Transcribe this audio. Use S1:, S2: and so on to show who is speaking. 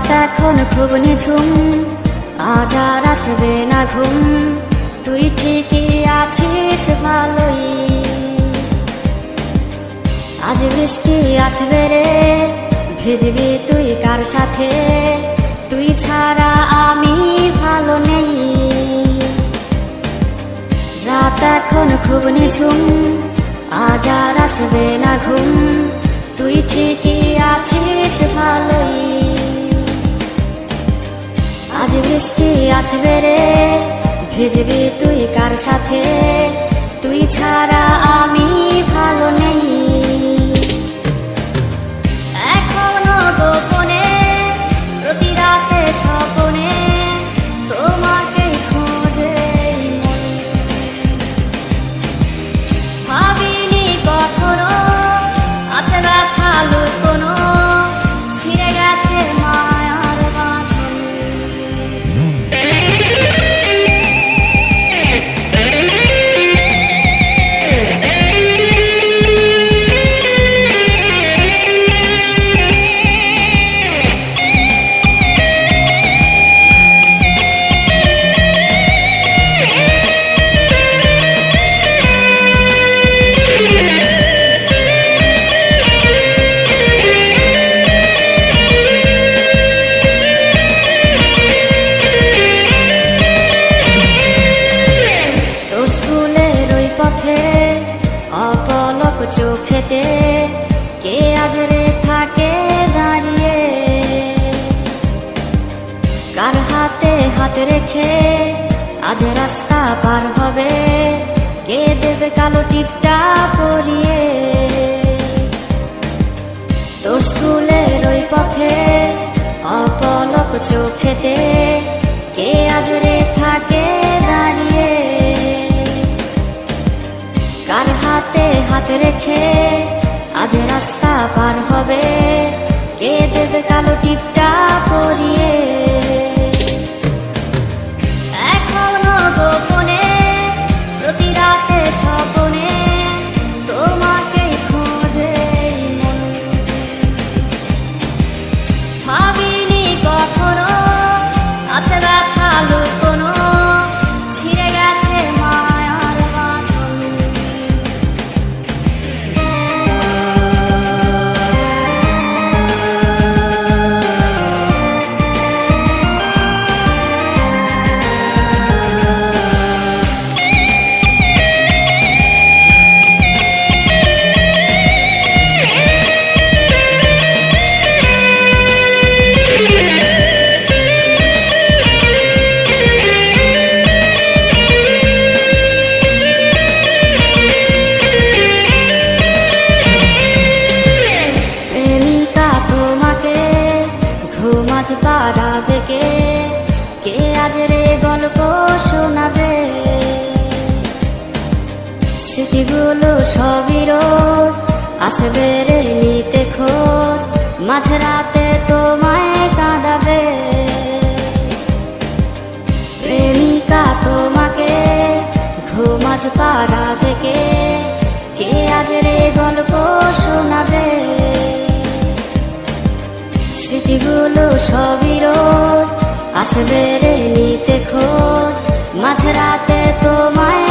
S1: রাত এখন খুব নিঝুম, আজ আর আসবে না ঘুম। তুই ঠিকই আছিস ভালোই, আজ বৃষ্টি আসবে রে, ভিজবি তুই কার সাথে? তুই ছাড়া আমি ভালো নেই। রাত এখন খুব নিঝুম, আজ আর আসবে না ঘুম। তুই ঠিকই আছিস ভালোই, আজ বৃষ্টি আসবে রে, ভিজবি তুই কার সাথে? তুই ছাড়া আমি ভালো নেই। এখনো গোপনে প্রতি রাতে স্বপনে তোমাকে খোঁজে মন। ভাবিনি কখনো আছে ব্যথা লুকোনো, ছিঁড়ে গেছে মায়ার বাঁধন। অপলক চোখেতে কে আজ রে থাকে দাঁড়িয়ে? কার হাতে হাত রেখে আজ রাস্তা পার হবে? কে দেবে কালো টিপটা পরিয়ে? তোর স্কুলের ওই পথে অপলক চোখেতে কে আজ রে থাকে দাঁড়িয়ে? কার হাতে হাত রেখে আজ রাস্তা পার হবে? কে দেবে কালো টিপটা পরিয়ে? এখনো গোপনে প্রতি রাতে স্বপনে তোমাকে খোঁজে মন। ভাবিনি কখনো আছে ব্যথা লুকোনো, ছিঁড়ে গেছে মায়ার বাঁধন। ঘুমাজ পাড়া থেকে কে আজ রে গল্প শোনাবে? স্মৃতিগুলো সবই রোজ আসবে রে নিতে খোঁজ, মাঝরাতে তোমায় কাঁদাবে। প্রেমিকা তোমাকে ঘুমাজ পাড়া থেকে কে আজ রে গল্প শোনাবে? স্মৃতিগুলো সবই রোজ আসবে রে নিতে খোঁজ, মাঝরাতে তোমায়